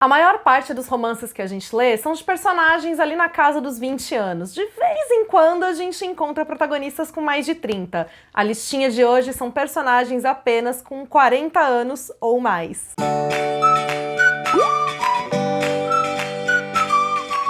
A maior parte dos romances que a gente lê são de personagens ali na casa dos 20 anos. De vez em quando a gente encontra protagonistas com mais de 30. A listinha de hoje são personagens apenas com 40 anos ou mais.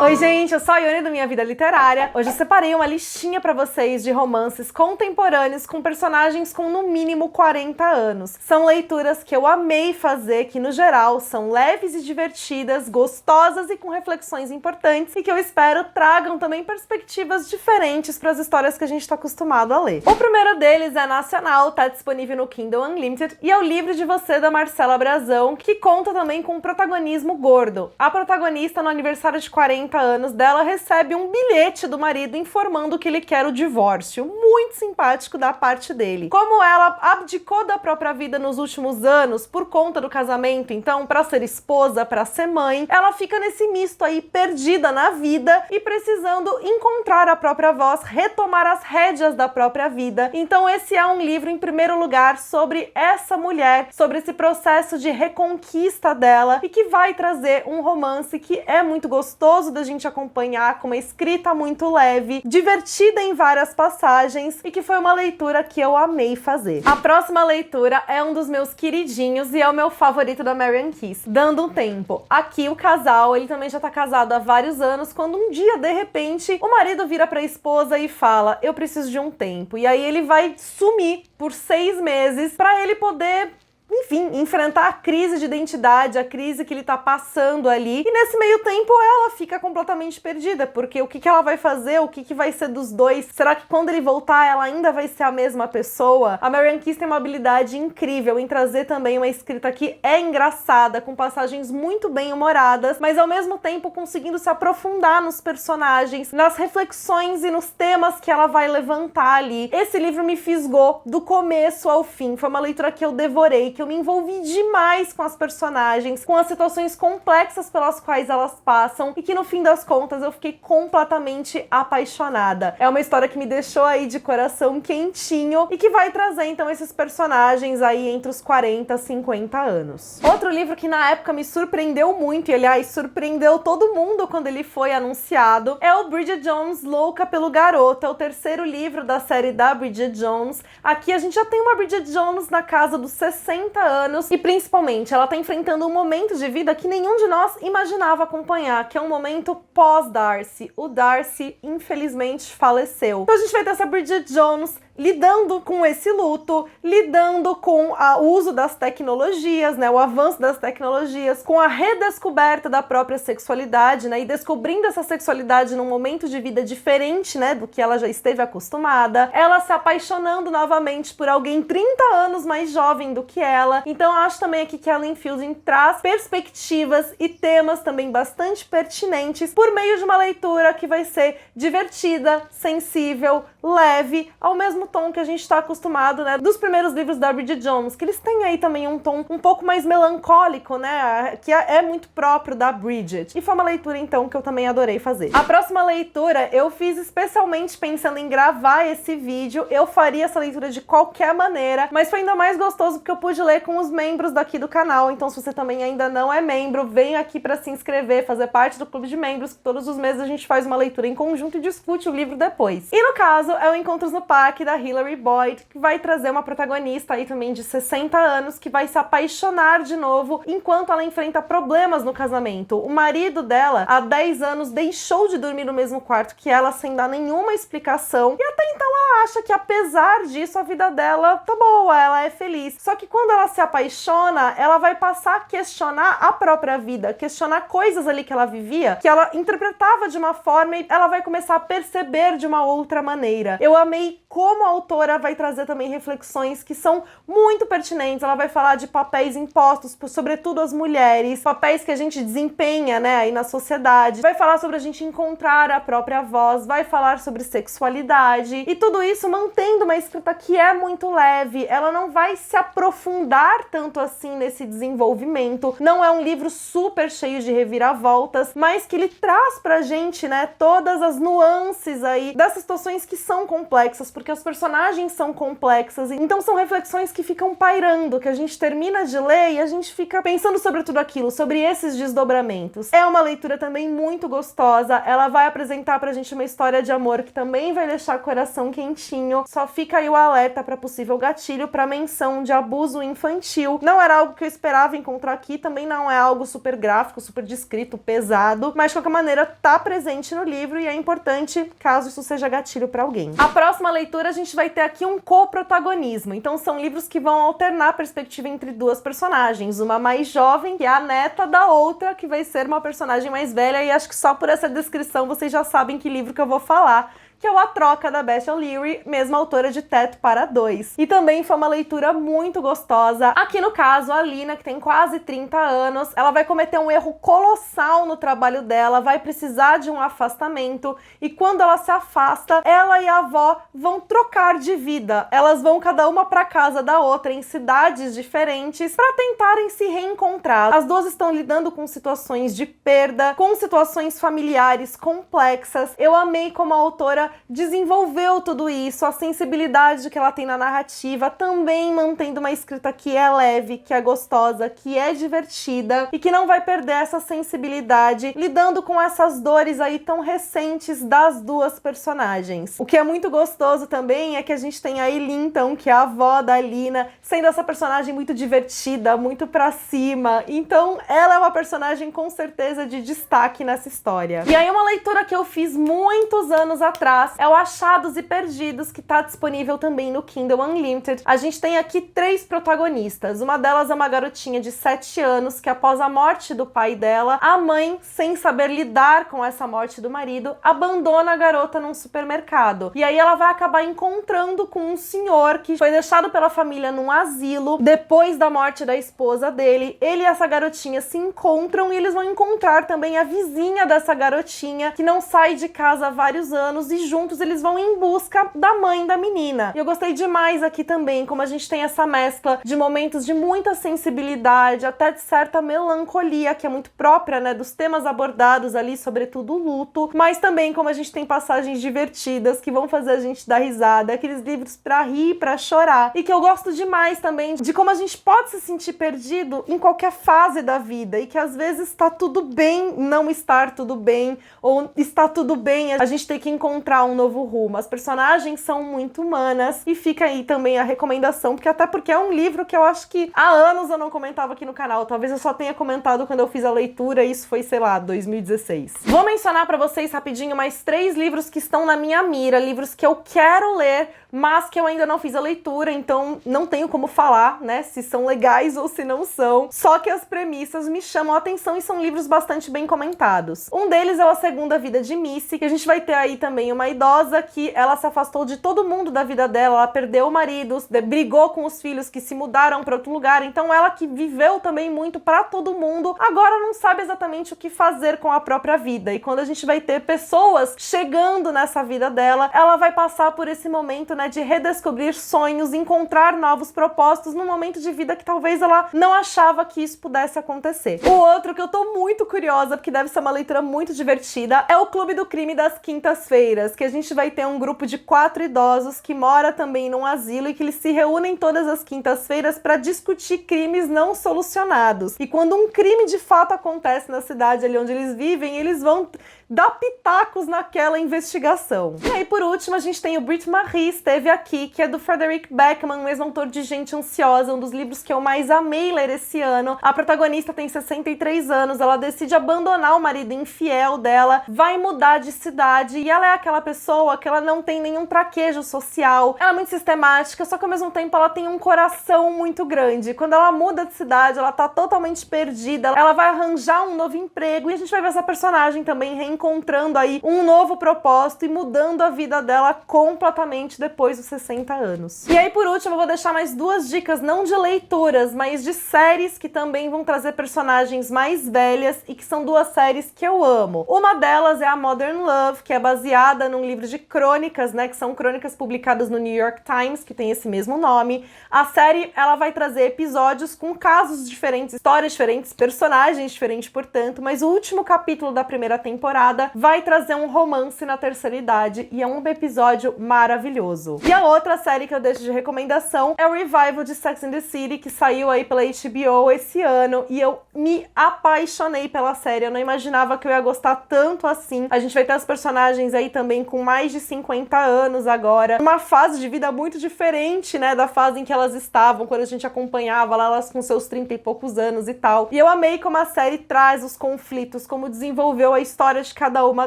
Oi gente, eu sou a Ione do Minha Vida Literária. Hoje eu separei uma listinha pra vocês de romances contemporâneos com personagens com no mínimo 40 anos. São leituras que eu amei fazer, que no geral são leves e divertidas, gostosas e com reflexões importantes e que eu espero tragam também perspectivas diferentes para as histórias que a gente está acostumado a ler. O primeiro deles é nacional, tá disponível no Kindle Unlimited e é o Livre de Você da Marcela Brazão, que conta também com um protagonismo gordo. A protagonista, no aniversário de 40 anos dela, recebe um bilhete do marido informando que ele quer o divórcio. Muito simpático da parte dele. Como ela abdicou da própria vida nos últimos anos por conta do casamento, então, para ser esposa, para ser mãe, ela fica nesse misto aí, perdida na vida e precisando encontrar a própria voz, retomar as rédeas da própria vida. Então esse é um livro, em primeiro lugar, sobre essa mulher, sobre esse processo de reconquista dela e que vai trazer um romance que é muito gostoso da gente acompanhar, com uma escrita muito leve, divertida em várias passagens e que foi uma leitura que eu amei fazer. A próxima leitura é um dos meus queridinhos e é o meu favorito da Mary Kiss, Dando um Tempo. Aqui o casal, ele também já tá casado há vários anos, quando um dia, de repente, o marido vira pra esposa e fala: eu preciso de um tempo. E aí ele vai sumir por 6 meses pra ele poder, enfim, enfrentar a crise de identidade, a crise que ele tá passando ali. E nesse meio tempo ela fica completamente perdida, porque o que ela vai fazer, o que vai ser dos dois? Será que quando ele voltar ela ainda vai ser a mesma pessoa? A Mary Kiss tem uma habilidade incrível em trazer também uma escrita que é engraçada, com passagens muito bem humoradas, mas ao mesmo tempo conseguindo se aprofundar nos personagens, nas reflexões e nos temas que ela vai levantar ali. Esse livro me fisgou do começo ao fim. Foi uma leitura que eu devorei, que eu me envolvi demais com as personagens, com as situações complexas pelas quais elas passam e que no fim das contas eu fiquei completamente apaixonada. É uma história que me deixou aí de coração quentinho e que vai trazer então esses personagens aí entre os 40 e 50 anos. Outro livro que na época me surpreendeu muito e aliás surpreendeu todo mundo quando ele foi anunciado é o Bridget Jones Louca pelo Garoto. É o terceiro livro da série da Bridget Jones. Aqui a gente já tem uma Bridget Jones na casa dos 60 anos e principalmente ela tá enfrentando um momento de vida que nenhum de nós imaginava acompanhar, que é um momento pós-Darcy. O Darcy infelizmente faleceu. Então a gente vai ter essa Bridget Jones lidando com esse luto, lidando com o uso das tecnologias, né, o avanço das tecnologias, com a redescoberta da própria sexualidade, né, e descobrindo essa sexualidade num momento de vida diferente, né, do que ela já esteve acostumada, ela se apaixonando novamente por alguém 30 anos mais jovem do que ela. Então eu acho também aqui que a Ellen Fielding traz perspectivas e temas também bastante pertinentes por meio de uma leitura que vai ser divertida, sensível, leve, ao mesmo tom que a gente está acostumado, né, dos primeiros livros da Bridget Jones, que eles têm aí também um tom um pouco mais melancólico, né, que é muito próprio da Bridget. E foi uma leitura, então, que eu também adorei fazer. A próxima leitura eu fiz especialmente pensando em gravar esse vídeo. Eu faria essa leitura de qualquer maneira, mas foi ainda mais gostoso porque eu pude ler com os membros daqui do canal. Então, se você também ainda não é membro, vem aqui para se inscrever, fazer parte do clube de membros, que todos os meses a gente faz uma leitura em conjunto e discute o livro depois. E no caso, é o Encontros no Parque, da Hilary Boyd, que vai trazer uma protagonista aí também de 60 anos, que vai se apaixonar de novo enquanto ela enfrenta problemas no casamento. O marido dela, há 10 anos, deixou de dormir no mesmo quarto que ela, sem dar nenhuma explicação, e até então ela acha que, apesar disso, a vida dela tá boa, ela é feliz. Só que quando ela se apaixona, ela vai passar a questionar a própria vida, questionar coisas ali que ela vivia, que ela interpretava de uma forma e ela vai começar a perceber de uma outra maneira. Eu amei como a autora vai trazer também reflexões que são muito pertinentes. Ela vai falar de papéis impostos, sobretudo as mulheres, papéis que a gente desempenha, né, aí na sociedade. Vai falar sobre a gente encontrar a própria voz, vai falar sobre sexualidade e tudo isso mantendo uma escrita que é muito leve. Ela não vai se aprofundar tanto assim nesse desenvolvimento. Não é um livro super cheio de reviravoltas, mas que ele traz pra gente, né, todas as nuances aí das situações que são complexas, porque os personagens são complexas, então são reflexões que ficam pairando, que a gente termina de ler e a gente fica pensando sobre tudo aquilo, sobre esses desdobramentos. É uma leitura também muito gostosa, ela vai apresentar pra gente uma história de amor que também vai deixar o coração quentinho. Só fica aí o alerta para possível gatilho para menção de abuso infantil. Não era algo que eu esperava encontrar aqui, também não é algo super gráfico, super descrito, pesado, mas de qualquer maneira tá presente no livro e é importante caso isso seja gatilho para alguém. A próxima leitura a gente vai ter aqui um coprotagonismo, então são livros que vão alternar a perspectiva entre duas personagens, uma mais jovem, que é a neta da outra, que vai ser uma personagem mais velha, e acho que só por essa descrição vocês já sabem que livro que eu vou falar, que é o A Troca, da Beth O'Leary, mesma autora de Teto para Dois. E também foi uma leitura muito gostosa. Aqui no caso, a Lina, que tem quase 30 anos, ela vai cometer um erro colossal no trabalho dela, vai precisar de um afastamento, e quando ela se afasta, ela e a avó vão trocar de vida. Elas vão cada uma para casa da outra, em cidades diferentes, para tentarem se reencontrar. As duas estão lidando com situações de perda, com situações familiares complexas. Eu amei como a autora desenvolveu tudo isso, a sensibilidade que ela tem na narrativa, também mantendo uma escrita que é leve, que é gostosa, que é divertida e que não vai perder essa sensibilidade, lidando com essas dores aí tão recentes das duas personagens. O que é muito gostoso também é que a gente tem a Eileen, então, que é a avó da Lina, sendo essa personagem muito divertida, muito pra cima. Então, ela é uma personagem com certeza de destaque nessa história. E aí, uma leitura que eu fiz muitos anos atrás é o Achados e Perdidos, que tá disponível também no Kindle Unlimited. A gente tem aqui 3 protagonistas. Uma delas é uma garotinha de 7 anos que, após a morte do pai dela, a mãe, sem saber lidar com essa morte do marido, abandona a garota num supermercado. E aí ela vai acabar encontrando com um senhor que foi deixado pela família num asilo depois da morte da esposa dele. Ele e essa garotinha se encontram e eles vão encontrar também a vizinha dessa garotinha, que não sai de casa há vários anos, e juntos eles vão em busca da mãe da menina. E eu gostei demais aqui também, como a gente tem essa mescla de momentos de muita sensibilidade, até de certa melancolia, que é muito própria, né, dos temas abordados ali, sobretudo o luto, mas também como a gente tem passagens divertidas que vão fazer a gente dar risada, aqueles livros pra rir, pra chorar, e que eu gosto demais também de como a gente pode se sentir perdido em qualquer fase da vida, e que às vezes tá tudo bem não estar tudo bem, ou está tudo bem a gente ter que encontrar um novo rumo. As personagens são muito humanas, e fica aí também a recomendação, até porque é um livro que eu acho que há anos eu não comentava aqui no canal, talvez eu só tenha comentado quando eu fiz a leitura, isso foi, sei lá, 2016. Vou mencionar pra vocês rapidinho mais 3 livros que estão na minha mira, livros que eu quero ler, mas que eu ainda não fiz a leitura, então não tenho como falar, né, se são legais ou se não são, só que as premissas me chamam a atenção e são livros bastante bem comentados. Um deles é o A Segunda Vida de Missy, que a gente vai ter aí também uma idosa que ela se afastou de todo mundo da vida dela, ela perdeu o marido, brigou com os filhos que se mudaram para outro lugar, então ela que viveu também muito para todo mundo, agora não sabe exatamente o que fazer com a própria vida, e quando a gente vai ter pessoas chegando nessa vida dela, ela vai passar por esse momento, né, de redescobrir sonhos, encontrar novos propósitos num momento de vida que talvez ela não achava que isso pudesse acontecer. O outro que eu tô muito curiosa, porque deve ser uma leitura muito divertida, é o Clube do Crime das Quintas-Feiras, que a gente vai ter um grupo de 4 idosos que mora também num asilo e que eles se reúnem todas as quintas-feiras para discutir crimes não solucionados. E quando um crime de fato acontece na cidade ali onde eles vivem, eles vão dar pitacos naquela investigação. E aí, por último, a gente tem o Brit Marie Esteve Aqui, que é do Frederick Beckman, mesmo autor de Gente Ansiosa, um dos livros que eu mais amei ler esse ano. A protagonista tem 63 anos, ela decide abandonar o marido infiel dela, vai mudar de cidade, e ela é aquela pessoa que ela não tem nenhum traquejo social, ela é muito sistemática, só que ao mesmo tempo ela tem um coração muito grande. Quando ela muda de cidade, ela tá totalmente perdida, ela vai arranjar um novo emprego, e a gente vai ver essa personagem também encontrando aí um novo propósito e mudando a vida dela completamente depois dos 60 anos. E aí, por último, eu vou deixar mais 2 dicas, não de leituras, mas de séries que também vão trazer personagens mais velhas e que são duas séries que eu amo. Uma delas é a Modern Love, que é baseada num livro de crônicas, né, que são crônicas publicadas no New York Times, que tem esse mesmo nome. A série, ela vai trazer episódios com casos diferentes, histórias diferentes, personagens diferentes, portanto, mas o último capítulo da primeira temporada vai trazer um romance na terceira idade e é um episódio maravilhoso. E a outra série que eu deixo de recomendação é o revival de Sex and the City, que saiu aí pela HBO esse ano e eu me apaixonei pela série. Eu não imaginava que eu ia gostar tanto assim. A gente vai ter as personagens aí também com mais de 50 anos agora, uma fase de vida muito diferente, né, da fase em que elas estavam, quando a gente acompanhava lá elas com seus 30 e poucos anos e tal. E eu amei como a série traz os conflitos, como desenvolveu a história de cada uma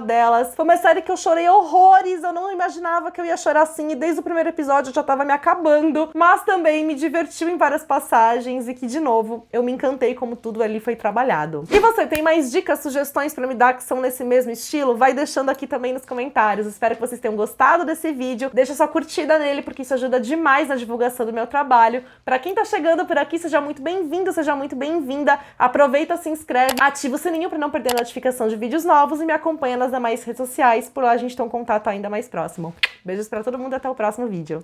delas. Foi uma série que eu chorei horrores, eu não imaginava que eu ia chorar assim, e desde o primeiro episódio eu já tava me acabando, mas também me divertiu em várias passagens e que, de novo, eu me encantei como tudo ali foi trabalhado. E você tem mais dicas, sugestões pra me dar que são nesse mesmo estilo? Vai deixando aqui também nos comentários. Espero que vocês tenham gostado desse vídeo. Deixa sua curtida nele, porque isso ajuda demais na divulgação do meu trabalho. Pra quem tá chegando por aqui, seja muito bem-vindo, seja muito bem-vinda. Aproveita, se inscreve, ativa o sininho pra não perder a notificação de vídeos novos e me acompanha nas demais redes sociais. Por lá a gente tem um contato ainda mais próximo. Beijos pra todo mundo e até o próximo vídeo.